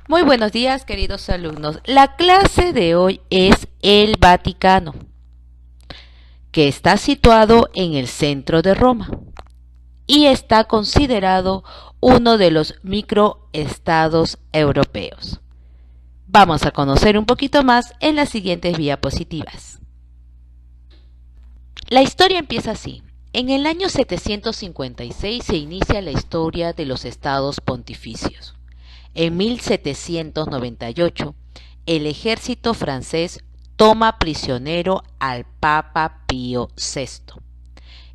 Muy buenos días, queridos alumnos. La clase de hoy es el Vaticano, que está situado en el centro de Roma y está considerado uno de los microestados europeos. Vamos a conocer un poquito más en las siguientes diapositivas. La historia empieza así. En el año 756 se inicia la historia de los estados pontificios. En 1798, el ejército francés toma prisionero al Papa Pío VI.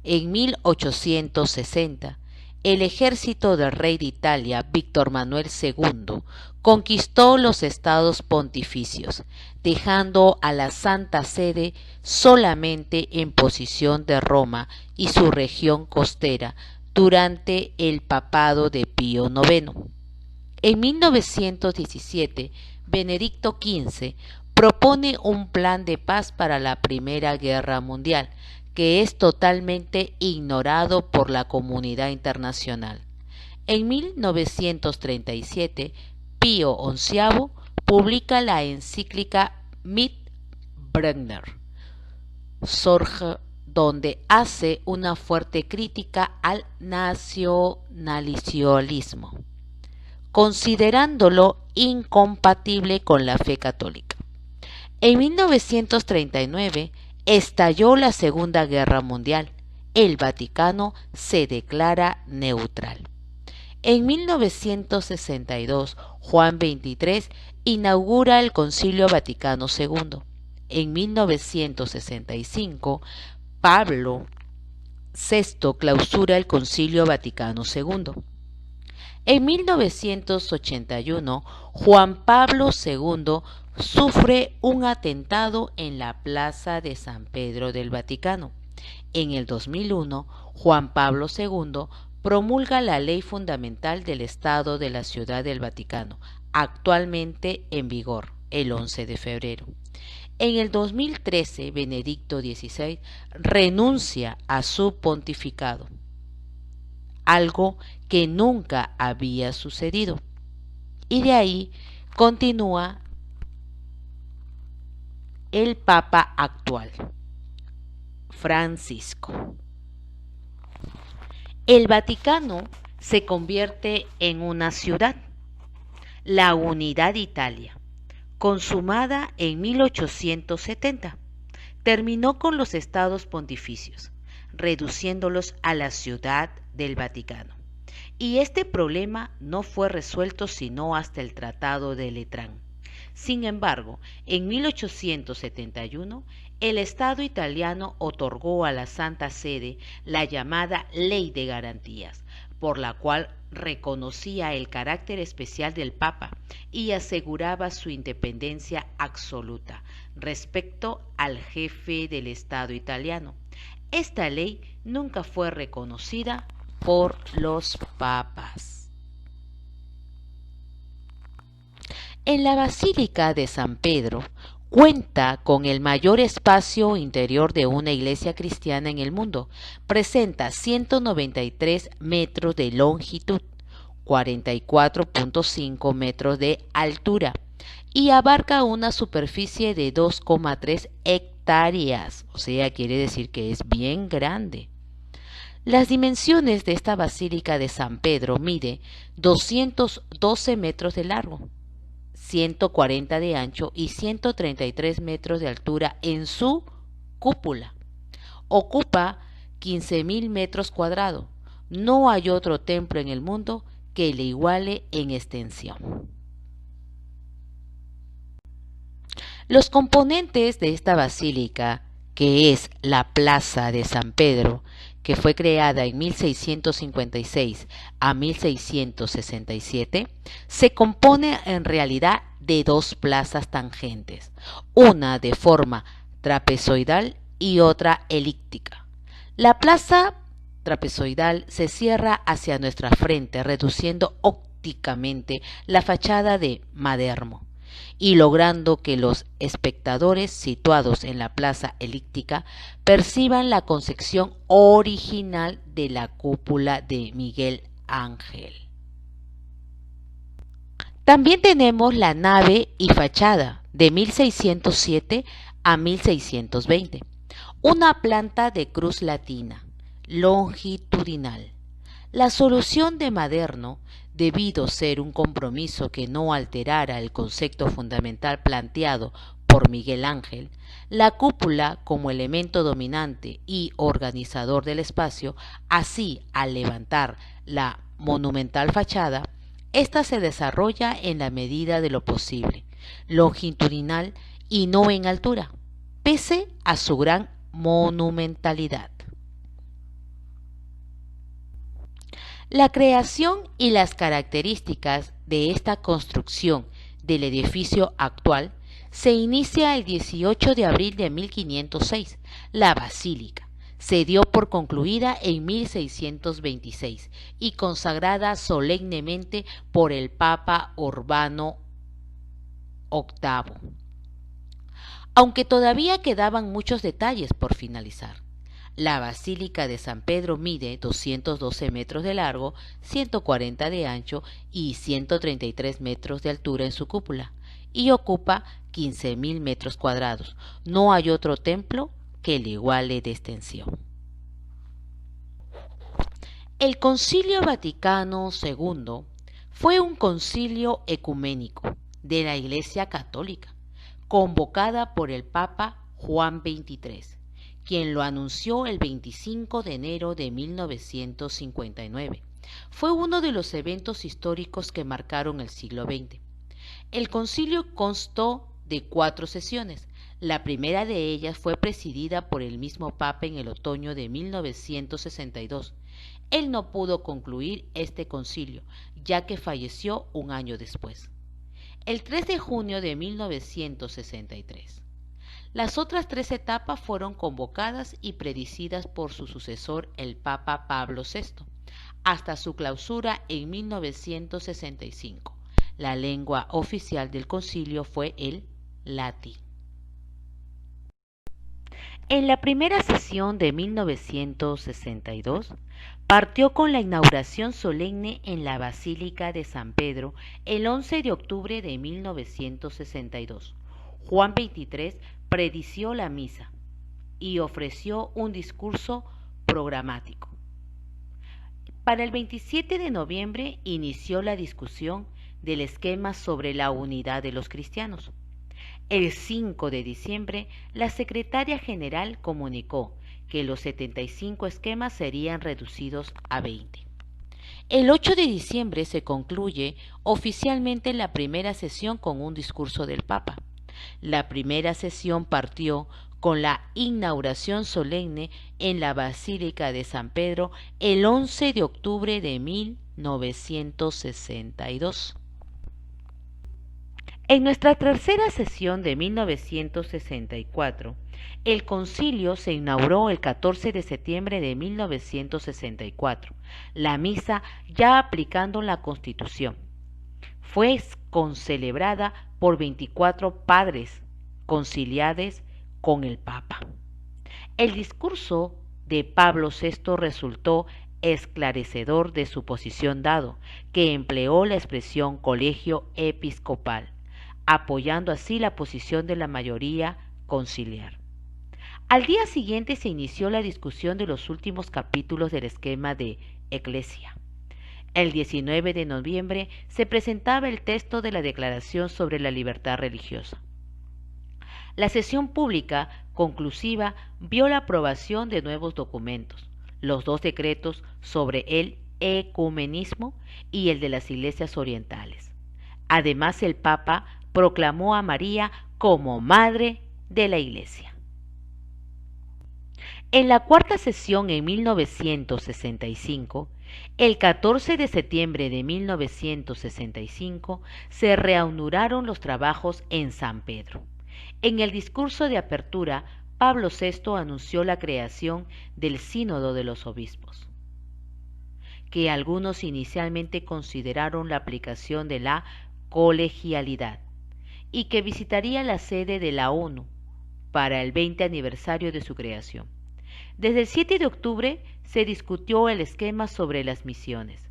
En 1860, el ejército del rey de Italia, Víctor Manuel II, conquistó los estados pontificios, dejando a la Santa Sede solamente en posición de Roma y su región costera durante el papado de Pío IX. En 1917, Benedicto XV propone un plan de paz para la Primera Guerra Mundial, que es totalmente ignorado por la comunidad internacional. En 1937, Pío XI publica la encíclica Mitbrenner, Sorge, donde hace una fuerte crítica al nacionalismo, considerándolo incompatible con la fe católica. En 1939 estalló la Segunda Guerra Mundial. El Vaticano se declara neutral. En 1962, Juan XXIII inaugura el Concilio Vaticano II. En 1965, Pablo VI clausura el Concilio Vaticano II. En 1981, Juan Pablo II sufre un atentado en la Plaza de San Pedro del Vaticano. En el 2001, Juan Pablo II promulga la Ley Fundamental del Estado de la Ciudad del Vaticano, actualmente en vigor, el 11 de febrero. En el 2013, Benedicto XVI renuncia a su pontificado, algo que nunca había sucedido. Y de ahí continúa el Papa actual, Francisco. El Vaticano se convierte en una ciudad, la Unidad Italia, consumada en 1870. Terminó con los estados pontificios, reduciéndolos a la ciudad del Vaticano. Y este problema no fue resuelto sino hasta el Tratado de Letrán. Sin embargo, en 1871, el Estado italiano otorgó a la Santa Sede la llamada Ley de Garantías, por la cual reconocía el carácter especial del Papa y aseguraba su independencia absoluta respecto al jefe del Estado italiano. Esta ley nunca fue reconocida por los papas. En la Basílica de San Pedro cuenta con el mayor espacio interior de una iglesia cristiana en el mundo. Presenta 193 metros de longitud, 44.5 metros de altura y abarca una superficie de 2,3 hectáreas, o sea, quiere decir que es bien grande. Las dimensiones de esta Basílica de San Pedro mide 212 metros de largo, 140 de ancho y 133 metros de altura en su cúpula. Ocupa 15.000 metros cuadrados. No hay otro templo en el mundo que le iguale en extensión. Los componentes de esta basílica, que es la Plaza de San Pedro, que fue creada en 1656 a 1667, se compone en realidad de dos plazas tangentes, una de forma trapezoidal y otra elíptica. La plaza trapezoidal se cierra hacia nuestra frente, reduciendo ópticamente la fachada de Maderno y logrando que los espectadores situados en la plaza elíptica perciban la concepción original de la cúpula de Miguel Ángel. También tenemos la nave y fachada de 1607 a 1620, una planta de cruz latina, longitudinal. La solución de Maderno, debido ser un compromiso que no alterara el concepto fundamental planteado por Miguel Ángel, la cúpula como elemento dominante y organizador del espacio, así al levantar la monumental fachada, ésta se desarrolla en la medida de lo posible, longitudinal y no en altura, pese a su gran monumentalidad. La creación y las características de esta construcción del edificio actual se inicia el 18 de abril de 1506. La basílica se dio por concluida en 1626 y consagrada solemnemente por el Papa Urbano VIII, aunque todavía quedaban muchos detalles por finalizar. La Basílica de San Pedro mide 212 metros de largo, 140 de ancho y 133 metros de altura en su cúpula y ocupa 15.000 metros cuadrados. No hay otro templo que le iguale de extensión. El Concilio Vaticano II fue un concilio ecuménico de la Iglesia Católica, convocada por el Papa Juan XXIII, quien lo anunció el 25 de enero de 1959. Fue uno de los eventos históricos que marcaron el siglo XX. El concilio constó de 4 sesiones. La primera de ellas fue presidida por el mismo Papa en el otoño de 1962. Él no pudo concluir este concilio, ya que falleció un año después, el 3 de junio de 1963. Las otras 3 etapas fueron convocadas y presididas por su sucesor, el Papa Pablo VI, hasta su clausura en 1965. La lengua oficial del concilio fue el latín. En la primera sesión de 1962, partió con la inauguración solemne en la Basílica de San Pedro el 11 de octubre de 1962. Juan XXIII predició la misa y ofreció un discurso programático. Para el 27 de noviembre inició la discusión del esquema sobre la unidad de los cristianos. El 5 de diciembre, la secretaria general comunicó que los 75 esquemas serían reducidos a 20. El 8 de diciembre se concluye oficialmente la primera sesión con un discurso del Papa. La primera sesión partió con la inauguración solemne en la Basílica de San Pedro el 11 de octubre de 1962. En nuestra tercera sesión de 1964, el concilio se inauguró el 14 de septiembre de 1964, la misa ya aplicando la Constitución. Fue concelebrada por 24 padres conciliares con el Papa. El discurso de Pablo VI resultó esclarecedor de su posición dado, que empleó la expresión colegio episcopal, apoyando así la posición de la mayoría conciliar. Al día siguiente se inició la discusión de los últimos capítulos del esquema de Eclesia. El 19 de noviembre se presentaba el texto de la Declaración sobre la Libertad Religiosa. La sesión pública conclusiva vio la aprobación de nuevos documentos, los 2 decretos sobre el ecumenismo y el de las iglesias orientales. Además, el Papa proclamó a María como Madre de la Iglesia. En la cuarta sesión en 1965, el 14 de septiembre de 1965, se reanudaron los trabajos en San Pedro. En el discurso de apertura, Pablo VI anunció la creación del Sínodo de los Obispos, que algunos inicialmente consideraron la aplicación de la colegialidad, y que visitaría la sede de la ONU para el 20 aniversario de su creación. Desde el 7 de octubre se discutió el esquema sobre las misiones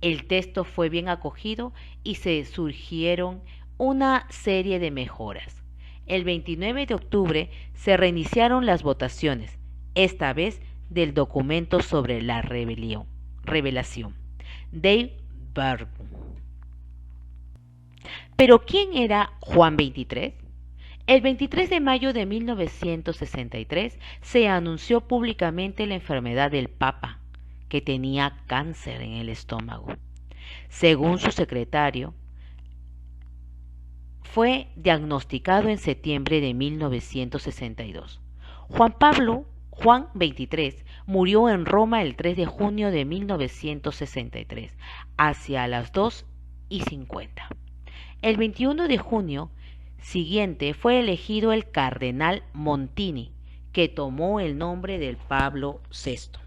El texto fue bien acogido y se surgieron una serie de mejoras. El 29 de octubre se reiniciaron las votaciones, esta vez del documento sobre la revelación. Dave Barton. ¿Pero quién era Juan XXIII? El 23 de mayo de 1963 se anunció públicamente la enfermedad del Papa, que tenía cáncer en el estómago. Según su secretario, fue diagnosticado en septiembre de 1962. Juan XXIII murió en Roma el 3 de junio de 1963, hacia las 2:50. El 21 de junio siguiente fue elegido el cardenal Montini, que tomó el nombre del Pablo VI.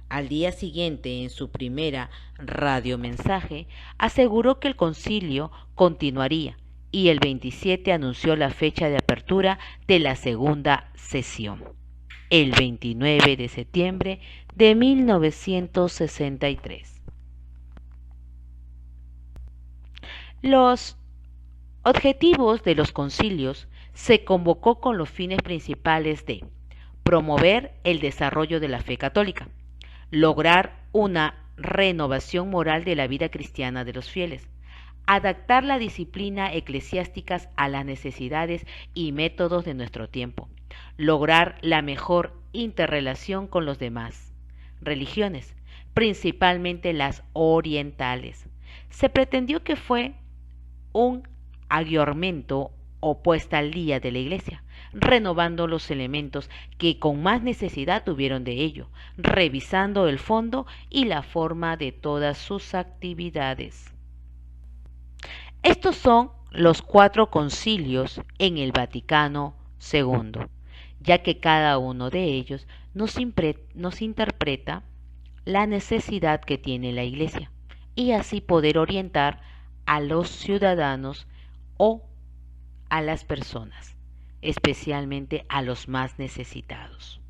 Al día siguiente, en su primera radiomensaje, aseguró que el concilio continuaría y el 27 anunció la fecha de apertura de la segunda sesión, el 29 de septiembre de 1963. Los objetivos de los concilios se convocó con los fines principales de promover el desarrollo de la fe católica, lograr una renovación moral de la vida cristiana de los fieles, adaptar la disciplina eclesiástica a las necesidades y métodos de nuestro tiempo, lograr la mejor interrelación con los demás religiones, principalmente las orientales. Se pretendió que fue un aggiornamento o puesta al día de la Iglesia, renovando los elementos que con más necesidad tuvieron de ello, revisando el fondo y la forma de todas sus actividades. Estos son los 4 concilios en el Vaticano II, ya que cada uno de ellos nos interpreta la necesidad que tiene la Iglesia y así poder orientar a los ciudadanos o a las personas, especialmente a los más necesitados.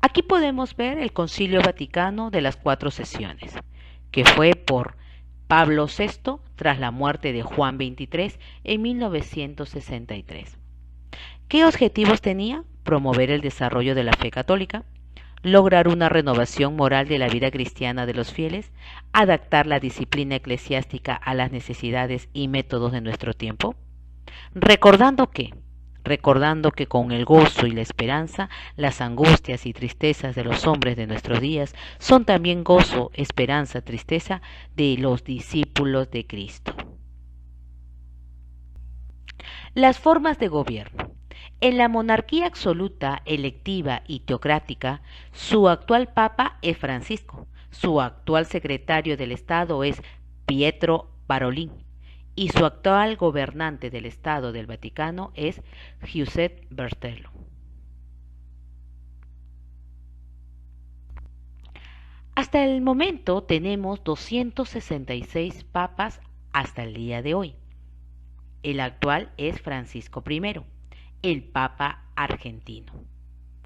Aquí podemos ver el Concilio Vaticano de las 4 sesiones, que fue por Pablo VI tras la muerte de Juan XXIII en 1963. ¿Qué objetivos tenía? Promover el desarrollo de la fe católica, lograr una renovación moral de la vida cristiana de los fieles, adaptar la disciplina eclesiástica a las necesidades y métodos de nuestro tiempo, recordando que con el gozo y la esperanza, las angustias y tristezas de los hombres de nuestros días son también gozo, esperanza, tristeza de los discípulos de Cristo. Las formas de gobierno. En la monarquía absoluta, electiva y teocrática, su actual papa es Francisco, su actual secretario del Estado es Pietro Parolin y su actual gobernante del Estado del Vaticano es Giuseppe Bertello. Hasta el momento tenemos 266 papas hasta el día de hoy. El actual es Francisco I, el Papa argentino.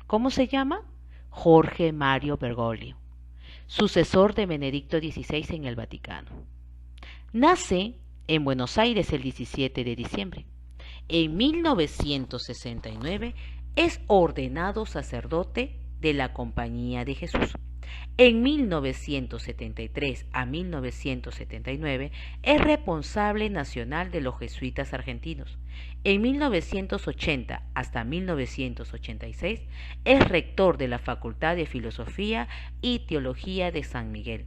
¿Cómo se llama? Jorge Mario Bergoglio, sucesor de Benedicto XVI en el Vaticano. Nace en Buenos Aires el 17 de diciembre. En 1969 es ordenado sacerdote de la Compañía de Jesús. En 1973 a 1979 es responsable nacional de los jesuitas argentinos. En 1980 hasta 1986 es rector de la Facultad de Filosofía y Teología de San Miguel.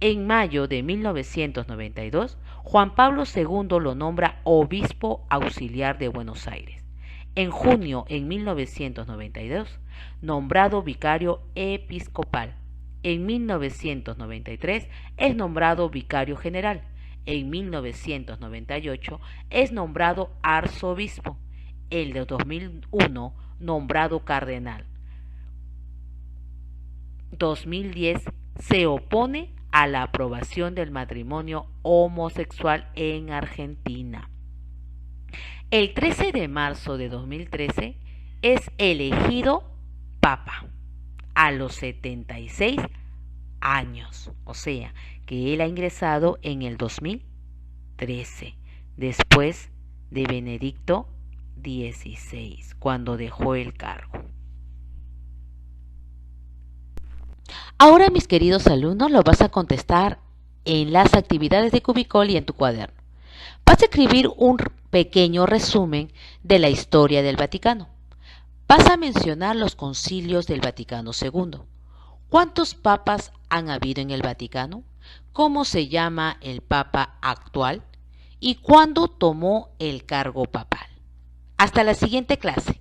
En mayo de 1992, Juan Pablo II lo nombra obispo auxiliar de Buenos Aires. En junio de 1992, nombrado vicario episcopal. En 1993 es nombrado vicario general. En 1998 es nombrado arzobispo. En el 2001 nombrado cardenal. 2010 se opone a la aprobación del matrimonio homosexual en Argentina. El 13 de marzo de 2013 es elegido papa a los 76 años, o sea, que él ha ingresado en el 2013, después de Benedicto XVI, cuando dejó el cargo. Ahora, mis queridos alumnos, lo vas a contestar en las actividades de Cubicol y en tu cuaderno. Vas a escribir un pequeño resumen de la historia del Vaticano. Vas a mencionar los concilios del Vaticano II. ¿Cuántos papas han habido en el Vaticano? ¿Cómo se llama el papa actual? ¿Y cuándo tomó el cargo papal? Hasta la siguiente clase.